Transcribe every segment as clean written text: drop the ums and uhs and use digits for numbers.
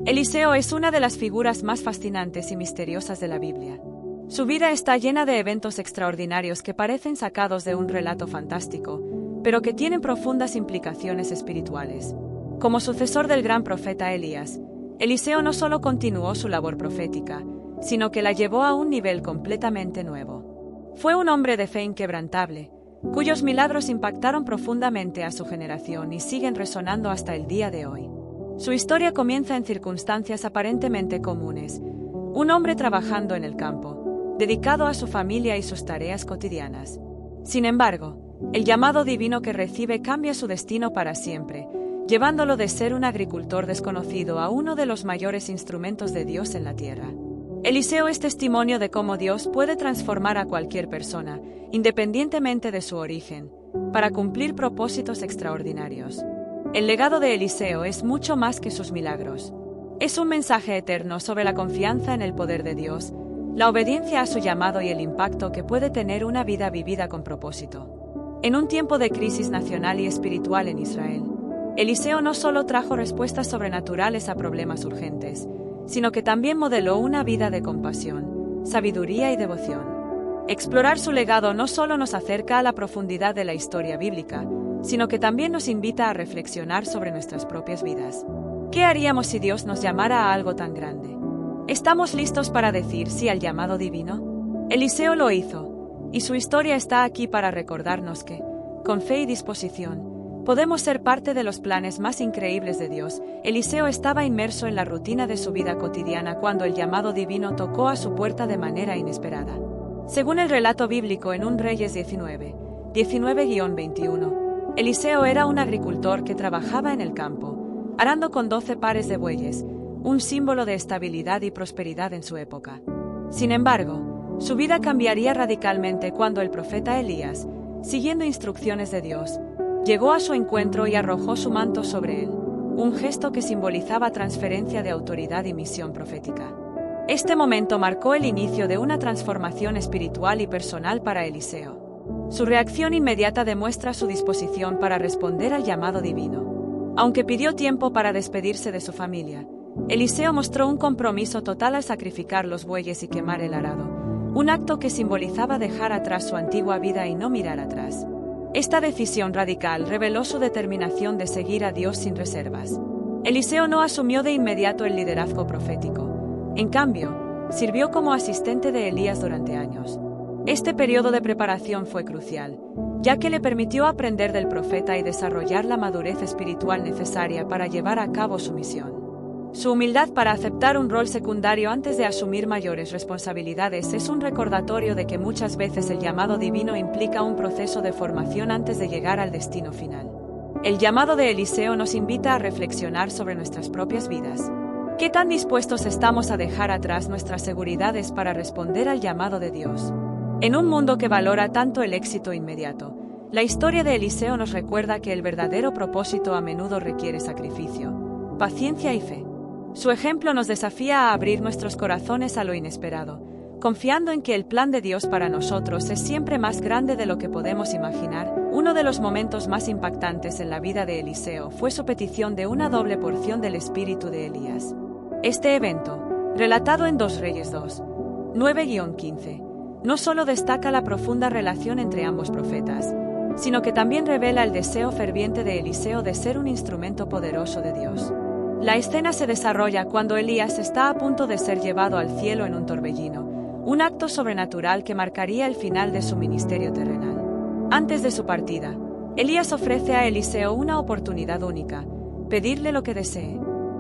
Eliseo es una de las figuras más fascinantes y misteriosas de la Biblia. Su vida está llena de eventos extraordinarios que parecen sacados de un relato fantástico, pero que tienen profundas implicaciones espirituales. Como sucesor del gran profeta Elías, Eliseo no solo continuó su labor profética, sino que la llevó a un nivel completamente nuevo. Fue un hombre de fe inquebrantable, cuyos milagros impactaron profundamente a su generación y siguen resonando hasta el día de hoy. Su historia comienza en circunstancias aparentemente comunes: un hombre trabajando en el campo, dedicado a su familia y sus tareas cotidianas. Sin embargo, el llamado divino que recibe cambia su destino para siempre, llevándolo de ser un agricultor desconocido a uno de los mayores instrumentos de Dios en la tierra. Eliseo es testimonio de cómo Dios puede transformar a cualquier persona, independientemente de su origen, para cumplir propósitos extraordinarios. El legado de Eliseo es mucho más que sus milagros. Es un mensaje eterno sobre la confianza en el poder de Dios, la obediencia a su llamado y el impacto que puede tener una vida vivida con propósito. En un tiempo de crisis nacional y espiritual en Israel, Eliseo no solo trajo respuestas sobrenaturales a problemas urgentes, sino que también modeló una vida de compasión, sabiduría y devoción. Explorar su legado no solo nos acerca a la profundidad de la historia bíblica, sino que también nos invita a reflexionar sobre nuestras propias vidas. ¿Qué haríamos si Dios nos llamara a algo tan grande? ¿Estamos listos para decir sí al llamado divino? Eliseo lo hizo, y su historia está aquí para recordarnos que, con fe y disposición, podemos ser parte de los planes más increíbles de Dios. Eliseo estaba inmerso en la rutina de su vida cotidiana cuando el llamado divino tocó a su puerta de manera inesperada. Según el relato bíblico en 1 Reyes 19-21, Eliseo era un agricultor que trabajaba en el campo, arando con 12 pares de bueyes, un símbolo de estabilidad y prosperidad en su época. Sin embargo, su vida cambiaría radicalmente cuando el profeta Elías, siguiendo instrucciones de Dios, llegó a su encuentro y arrojó su manto sobre él, un gesto que simbolizaba transferencia de autoridad y misión profética. Este momento marcó el inicio de una transformación espiritual y personal para Eliseo. Su reacción inmediata demuestra su disposición para responder al llamado divino. Aunque pidió tiempo para despedirse de su familia, Eliseo mostró un compromiso total al sacrificar los bueyes y quemar el arado, un acto que simbolizaba dejar atrás su antigua vida y no mirar atrás. Esta decisión radical reveló su determinación de seguir a Dios sin reservas. Eliseo no asumió de inmediato el liderazgo profético. En cambio, sirvió como asistente de Elías durante años. Este periodo de preparación fue crucial, ya que le permitió aprender del profeta y desarrollar la madurez espiritual necesaria para llevar a cabo su misión. Su humildad para aceptar un rol secundario antes de asumir mayores responsabilidades es un recordatorio de que muchas veces el llamado divino implica un proceso de formación antes de llegar al destino final. El llamado de Eliseo nos invita a reflexionar sobre nuestras propias vidas. ¿Qué tan dispuestos estamos a dejar atrás nuestras seguridades para responder al llamado de Dios? En un mundo que valora tanto el éxito inmediato, la historia de Eliseo nos recuerda que el verdadero propósito a menudo requiere sacrificio, paciencia y fe. Su ejemplo nos desafía a abrir nuestros corazones a lo inesperado, confiando en que el plan de Dios para nosotros es siempre más grande de lo que podemos imaginar. Uno de los momentos más impactantes en la vida de Eliseo fue su petición de una doble porción del espíritu de Elías. Este evento, relatado en 2 Reyes 9-15, no solo destaca la profunda relación entre ambos profetas, sino que también revela el deseo ferviente de Eliseo de ser un instrumento poderoso de Dios. La escena se desarrolla cuando Elías está a punto de ser llevado al cielo en un torbellino, un acto sobrenatural que marcaría el final de su ministerio terrenal. Antes de su partida, Elías ofrece a Eliseo una oportunidad única: pedirle lo que desee.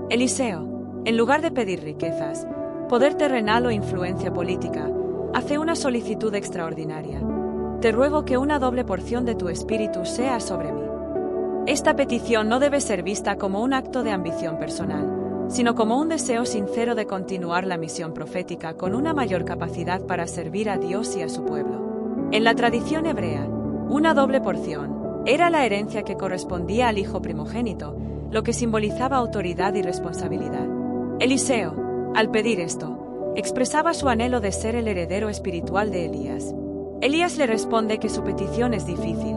Eliseo, en lugar de pedir riquezas, poder terrenal o influencia política, hace una solicitud extraordinaria: te ruego que una doble porción de tu espíritu sea sobre mí. Esta petición no debe ser vista como un acto de ambición personal, sino como un deseo sincero de continuar la misión profética con una mayor capacidad para servir a Dios y a su pueblo. En la tradición hebrea, una doble porción era la herencia que correspondía al hijo primogénito, lo que simbolizaba autoridad y responsabilidad. Eliseo, al pedir esto, expresaba su anhelo de ser el heredero espiritual de Elías. Elías le responde que su petición es difícil,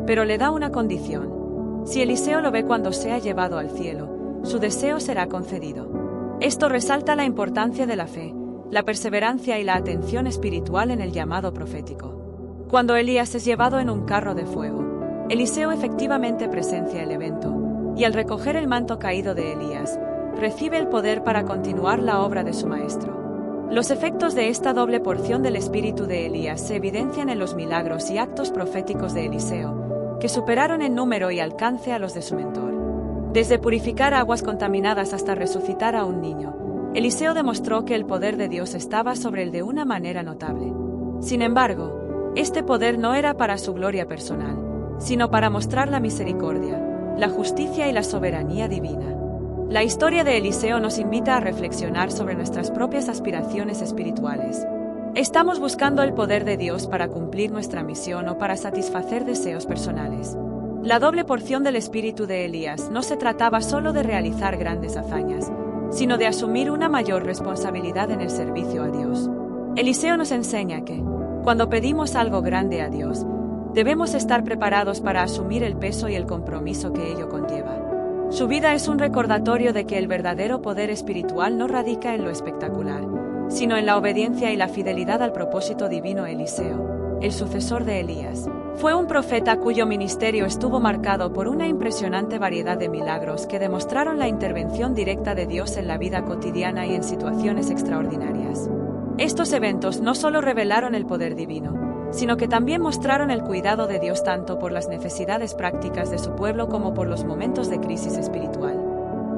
pero le da una condición: si Eliseo lo ve cuando sea llevado al cielo, su deseo será concedido. Esto resalta la importancia de la fe, la perseverancia y la atención espiritual en el llamado profético. Cuando Elías es llevado en un carro de fuego, Eliseo efectivamente presencia el evento, y al recoger el manto caído de Elías, recibe el poder para continuar la obra de su maestro. Los efectos de esta doble porción del espíritu de Elías se evidencian en los milagros y actos proféticos de Eliseo, que superaron en número y alcance a los de su mentor. Desde purificar aguas contaminadas hasta resucitar a un niño, Eliseo demostró que el poder de Dios estaba sobre él de una manera notable. Sin embargo, este poder no era para su gloria personal, sino para mostrar la misericordia, la justicia y la soberanía divina. La historia de Eliseo nos invita a reflexionar sobre nuestras propias aspiraciones espirituales. ¿Estamos buscando el poder de Dios para cumplir nuestra misión o para satisfacer deseos personales? La doble porción del espíritu de Elías no se trataba solo de realizar grandes hazañas, sino de asumir una mayor responsabilidad en el servicio a Dios. Eliseo nos enseña que, cuando pedimos algo grande a Dios, debemos estar preparados para asumir el peso y el compromiso que ello conlleva. Su vida es un recordatorio de que el verdadero poder espiritual no radica en lo espectacular, sino en la obediencia y la fidelidad al propósito divino. Eliseo, el sucesor de Elías, fue un profeta cuyo ministerio estuvo marcado por una impresionante variedad de milagros que demostraron la intervención directa de Dios en la vida cotidiana y en situaciones extraordinarias. Estos eventos no solo revelaron el poder divino, sino que también mostraron el cuidado de Dios tanto por las necesidades prácticas de su pueblo como por los momentos de crisis espiritual.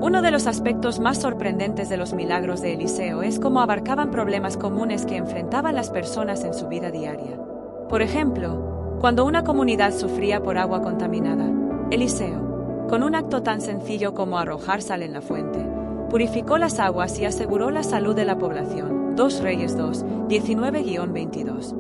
Uno de los aspectos más sorprendentes de los milagros de Eliseo es cómo abarcaban problemas comunes que enfrentaban las personas en su vida diaria. Por ejemplo, cuando una comunidad sufría por agua contaminada, Eliseo, con un acto tan sencillo como arrojar sal en la fuente, purificó las aguas y aseguró la salud de la población. 2 Reyes 2, 19-22.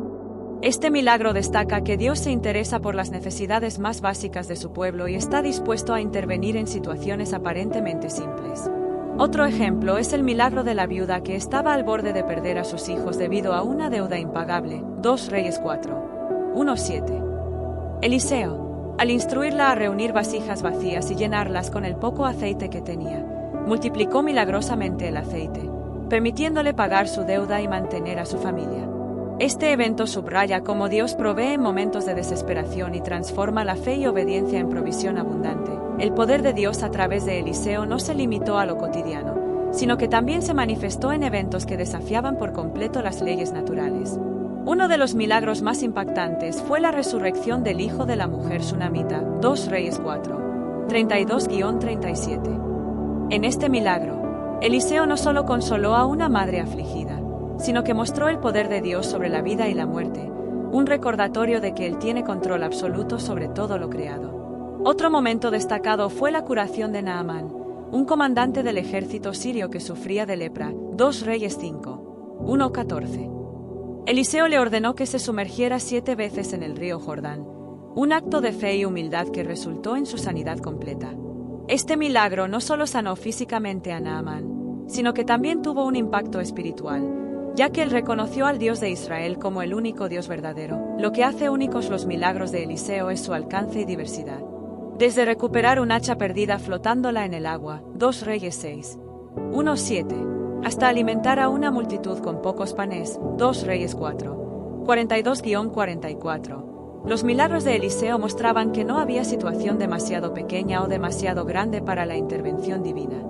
Este milagro destaca que Dios se interesa por las necesidades más básicas de su pueblo y está dispuesto a intervenir en situaciones aparentemente simples. Otro ejemplo es el milagro de la viuda que estaba al borde de perder a sus hijos debido a una deuda impagable. 2 Reyes 4, 1-7. Eliseo, al instruirla a reunir vasijas vacías y llenarlas con el poco aceite que tenía, multiplicó milagrosamente el aceite, permitiéndole pagar su deuda y mantener a su familia. Este evento subraya cómo Dios provee en momentos de desesperación y transforma la fe y obediencia en provisión abundante. El poder de Dios a través de Eliseo no se limitó a lo cotidiano, sino que también se manifestó en eventos que desafiaban por completo las leyes naturales. Uno de los milagros más impactantes fue la resurrección del hijo de la mujer sunamita. 2 Reyes 4, 32-37. En este milagro, Eliseo no solo consoló a una madre afligida, sino que mostró el poder de Dios sobre la vida y la muerte, un recordatorio de que Él tiene control absoluto sobre todo lo creado. Otro momento destacado fue la curación de Naamán, un comandante del ejército sirio que sufría de lepra. 2 Reyes 5, 1-14. Eliseo le ordenó que se sumergiera 7 veces en el río Jordán, un acto de fe y humildad que resultó en su sanidad completa. Este milagro no solo sanó físicamente a Naamán, sino que también tuvo un impacto espiritual, ya que él reconoció al Dios de Israel como el único Dios verdadero. Lo que hace únicos los milagros de Eliseo es su alcance y diversidad. Desde recuperar un hacha perdida flotándola en el agua, 2 Reyes 6, 1-7, hasta alimentar a una multitud con pocos panes, 2 Reyes 4, 42-44. Los milagros de Eliseo mostraban que no había situación demasiado pequeña o demasiado grande para la intervención divina.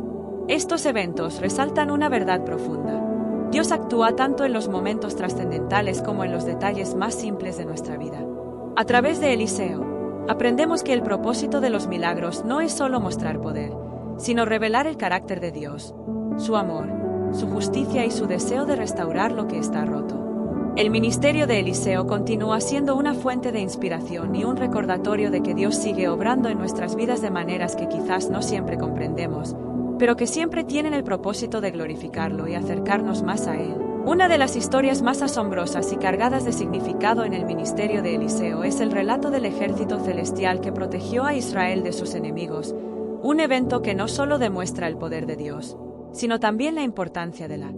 Estos eventos resaltan una verdad profunda. Dios actúa tanto en los momentos trascendentales como en los detalles más simples de nuestra vida. A través de Eliseo, aprendemos que el propósito de los milagros no es solo mostrar poder, sino revelar el carácter de Dios, su amor, su justicia y su deseo de restaurar lo que está roto. El ministerio de Eliseo continúa siendo una fuente de inspiración y un recordatorio de que Dios sigue obrando en nuestras vidas de maneras que quizás no siempre comprendemos, pero que siempre tienen el propósito de glorificarlo y acercarnos más a Él. Una de las historias más asombrosas y cargadas de significado en el ministerio de Eliseo es el relato del ejército celestial que protegió a Israel de sus enemigos, un evento que no solo demuestra el poder de Dios, sino también la importancia de la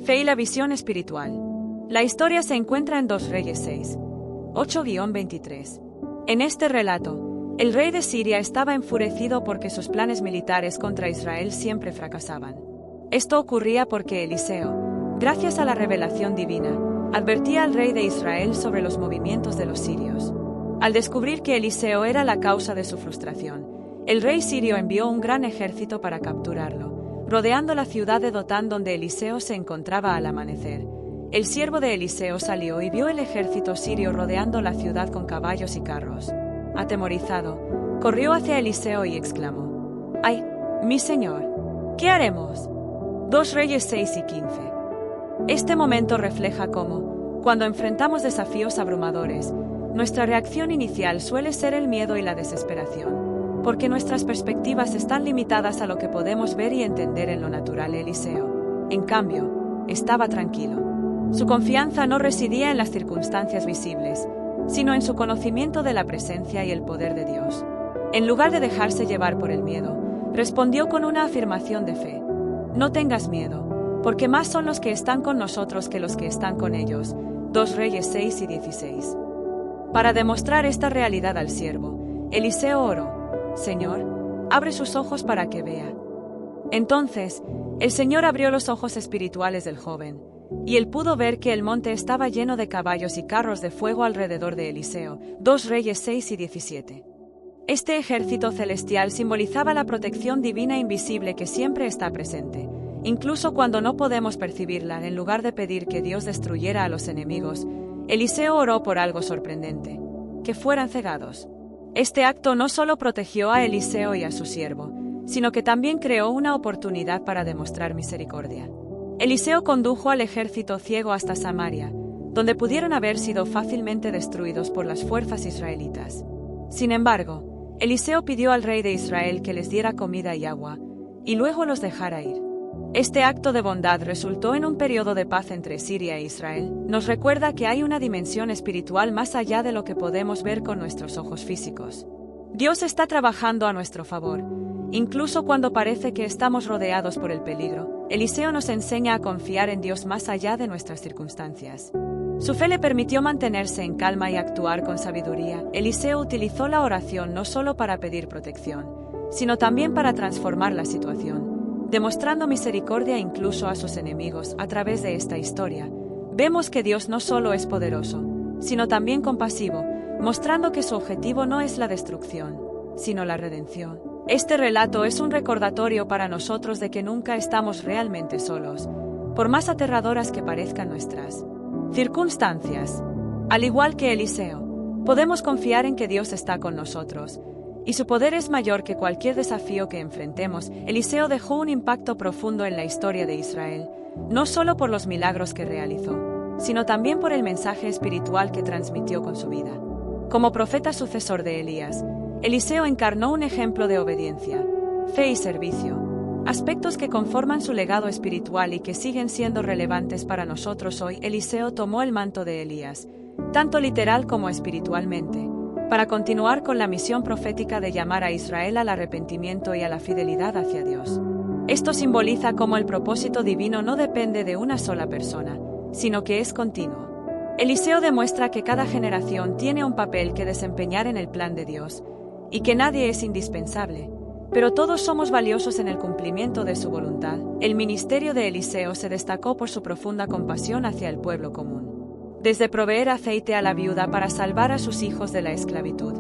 fe y la visión espiritual. La historia se encuentra en 2 Reyes 6, 8-23. En este relato, el rey de Siria estaba enfurecido porque sus planes militares contra Israel siempre fracasaban. Esto ocurría porque Eliseo, gracias a la revelación divina, advertía al rey de Israel sobre los movimientos de los sirios. Al descubrir que Eliseo era la causa de su frustración, el rey sirio envió un gran ejército para capturarlo, rodeando la ciudad de Dotán donde Eliseo se encontraba al amanecer. El siervo de Eliseo salió y vio el ejército sirio rodeando la ciudad con caballos y carros. Atemorizado, corrió hacia Eliseo y exclamó: «¡Ay, mi señor! ¿Qué haremos?». 2 Reyes 6 y 15. Este momento refleja cómo, cuando enfrentamos desafíos abrumadores, nuestra reacción inicial suele ser el miedo y la desesperación, porque nuestras perspectivas están limitadas a lo que podemos ver y entender en lo natural. Eliseo, en cambio, estaba tranquilo. Su confianza no residía en las circunstancias visibles, sino en su conocimiento de la presencia y el poder de Dios. En lugar de dejarse llevar por el miedo, respondió con una afirmación de fe: «No tengas miedo, porque más son los que están con nosotros que los que están con ellos». 2 Reyes 6 y 16. Para demostrar esta realidad al siervo, Eliseo oró: «Señor, abre sus ojos para que vea». Entonces, el Señor abrió los ojos espirituales del joven, y él pudo ver que el monte estaba lleno de caballos y carros de fuego alrededor de Eliseo. 2 Reyes 6 y 17. Este ejército celestial simbolizaba la protección divina invisible que siempre está presente, incluso cuando no podemos percibirla. En lugar de pedir que Dios destruyera a los enemigos, Eliseo oró por algo sorprendente: que fueran cegados. Este acto no solo protegió a Eliseo y a su siervo, sino que también creó una oportunidad para demostrar misericordia. Eliseo condujo al ejército ciego hasta Samaria, donde pudieron haber sido fácilmente destruidos por las fuerzas israelitas. Sin embargo, Eliseo pidió al rey de Israel que les diera comida y agua, y luego los dejara ir. Este acto de bondad resultó en un periodo de paz entre Siria e Israel. Nos recuerda que hay una dimensión espiritual más allá de lo que podemos ver con nuestros ojos físicos. Dios está trabajando a nuestro favor, incluso cuando parece que estamos rodeados por el peligro. Eliseo nos enseña a confiar en Dios más allá de nuestras circunstancias. Su fe le permitió mantenerse en calma y actuar con sabiduría. Eliseo utilizó la oración no solo para pedir protección, sino también para transformar la situación, demostrando misericordia incluso a sus enemigos. A través de esta historia, vemos que Dios no solo es poderoso, sino también compasivo, mostrando que su objetivo no es la destrucción, sino la redención. Este relato es un recordatorio para nosotros de que nunca estamos realmente solos, por más aterradoras que parezcan nuestras circunstancias. Al igual que Eliseo, podemos confiar en que Dios está con nosotros, y su poder es mayor que cualquier desafío que enfrentemos. Eliseo dejó un impacto profundo en la historia de Israel, no solo por los milagros que realizó, sino también por el mensaje espiritual que transmitió con su vida. Como profeta sucesor de Elías, Eliseo encarnó un ejemplo de obediencia, fe y servicio, aspectos que conforman su legado espiritual y que siguen siendo relevantes para nosotros hoy. Eliseo tomó el manto de Elías, tanto literal como espiritualmente, para continuar con la misión profética de llamar a Israel al arrepentimiento y a la fidelidad hacia Dios. Esto simboliza cómo el propósito divino no depende de una sola persona, sino que es continuo. Eliseo demuestra que cada generación tiene un papel que desempeñar en el plan de Dios, y que nadie es indispensable, pero todos somos valiosos en el cumplimiento de su voluntad. El ministerio de Eliseo se destacó por su profunda compasión hacia el pueblo común. Desde proveer aceite a la viuda para salvar a sus hijos de la esclavitud,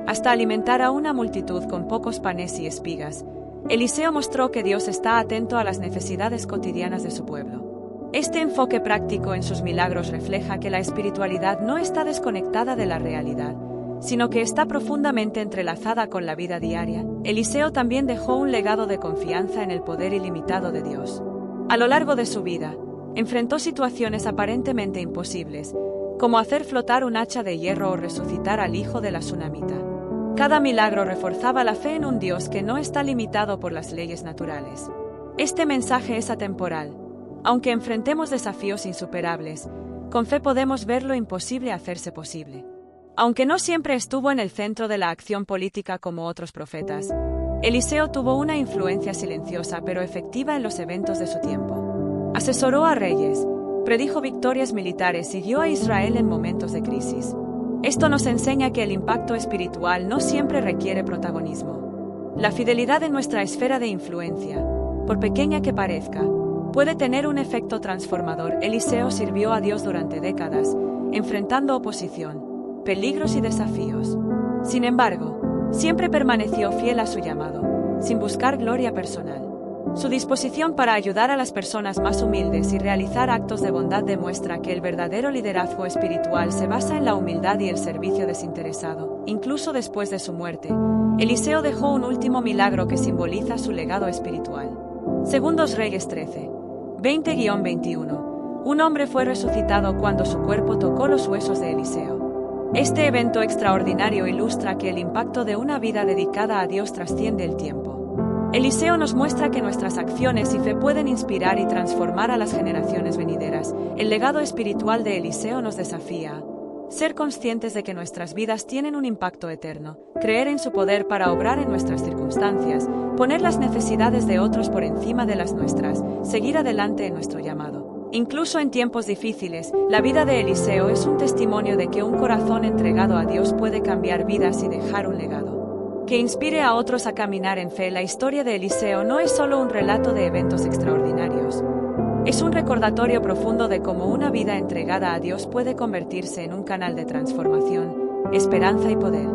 hasta alimentar a una multitud con pocos panes y espigas, Eliseo mostró que Dios está atento a las necesidades cotidianas de su pueblo. Este enfoque práctico en sus milagros refleja que la espiritualidad no está desconectada de la realidad, sino que está profundamente entrelazada con la vida diaria. Eliseo también dejó un legado de confianza en el poder ilimitado de Dios. A lo largo de su vida, enfrentó situaciones aparentemente imposibles, como hacer flotar un hacha de hierro o resucitar al hijo de la tsunamita. Cada milagro reforzaba la fe en un Dios que no está limitado por las leyes naturales. Este mensaje es atemporal. Aunque enfrentemos desafíos insuperables, con fe podemos ver lo imposible hacerse posible. Aunque no siempre estuvo en el centro de la acción política como otros profetas, Eliseo tuvo una influencia silenciosa pero efectiva en los eventos de su tiempo. Asesoró a reyes, predijo victorias militares y guió a Israel en momentos de crisis. Esto nos enseña que el impacto espiritual no siempre requiere protagonismo. La fidelidad en nuestra esfera de influencia, por pequeña que parezca, puede tener un efecto transformador. Eliseo sirvió a Dios durante décadas, enfrentando oposición, peligros y desafíos. Sin embargo, siempre permaneció fiel a su llamado, sin buscar gloria personal. Su disposición para ayudar a las personas más humildes y realizar actos de bondad demuestra que el verdadero liderazgo espiritual se basa en la humildad y el servicio desinteresado. Incluso después de su muerte, Eliseo dejó un último milagro que simboliza su legado espiritual. Segundos Reyes 13, 20-21. Un hombre fue resucitado cuando su cuerpo tocó los huesos de Eliseo. Este evento extraordinario ilustra que el impacto de una vida dedicada a Dios trasciende el tiempo. Eliseo nos muestra que nuestras acciones y fe pueden inspirar y transformar a las generaciones venideras. El legado espiritual de Eliseo nos desafía a ser conscientes de que nuestras vidas tienen un impacto eterno, creer en su poder para obrar en nuestras circunstancias, poner las necesidades de otros por encima de las nuestras, seguir adelante en nuestro llamado. Incluso en tiempos difíciles, la vida de Eliseo es un testimonio de que un corazón entregado a Dios puede cambiar vidas y dejar un legado que inspire a otros a caminar en fe. La historia de Eliseo no es solo un relato de eventos extraordinarios. Es un recordatorio profundo de cómo una vida entregada a Dios puede convertirse en un canal de transformación, esperanza y poder.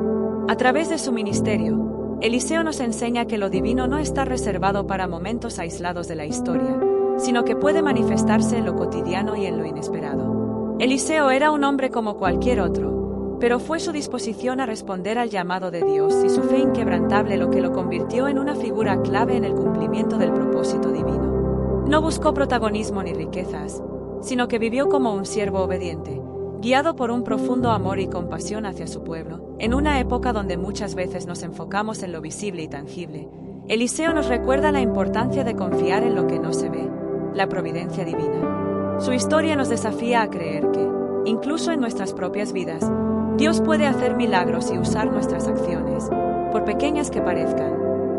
A través de su ministerio, Eliseo nos enseña que lo divino no está reservado para momentos aislados de la historia, sino que puede manifestarse en lo cotidiano y en lo inesperado. Eliseo era un hombre como cualquier otro, pero fue su disposición a responder al llamado de Dios y su fe inquebrantable lo que lo convirtió en una figura clave en el cumplimiento del propósito divino. No buscó protagonismo ni riquezas, sino que vivió como un siervo obediente, guiado por un profundo amor y compasión hacia su pueblo. En una época donde muchas veces nos enfocamos en lo visible y tangible, Eliseo nos recuerda la importancia de confiar en lo que no se ve, la providencia divina. Su historia nos desafía a creer que, incluso en nuestras propias vidas, Dios puede hacer milagros y usar nuestras acciones, por pequeñas que parezcan,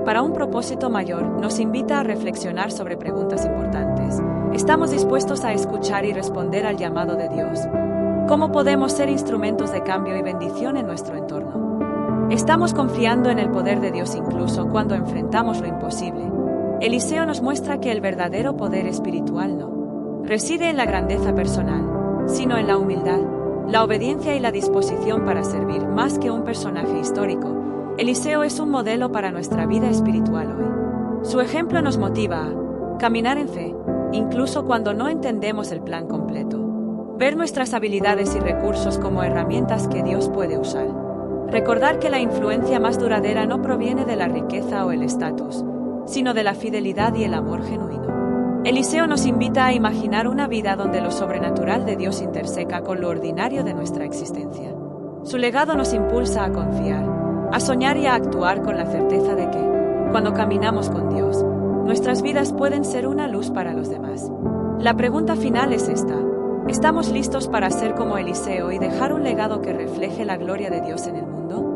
para un propósito mayor. Nos invita a reflexionar sobre preguntas importantes. ¿Estamos dispuestos a escuchar y responder al llamado de Dios? ¿Cómo podemos ser instrumentos de cambio y bendición en nuestro entorno? ¿Estamos confiando en el poder de Dios incluso cuando enfrentamos lo imposible? Eliseo nos muestra que el verdadero poder espiritual no reside en la grandeza personal, sino en la humildad, la obediencia y la disposición para servir. Más que un personaje histórico, Eliseo es un modelo para nuestra vida espiritual hoy. Su ejemplo nos motiva a caminar en fe, incluso cuando no entendemos el plan completo. Ver nuestras habilidades y recursos como herramientas que Dios puede usar. Recordar que la influencia más duradera no proviene de la riqueza o el estatus, sino de la fidelidad y el amor genuino. Eliseo nos invita a imaginar una vida donde lo sobrenatural de Dios interseca con lo ordinario de nuestra existencia. Su legado nos impulsa a confiar, a soñar y a actuar con la certeza de que, cuando caminamos con Dios, nuestras vidas pueden ser una luz para los demás. La pregunta final es esta: ¿estamos listos para ser como Eliseo y dejar un legado que refleje la gloria de Dios en el mundo?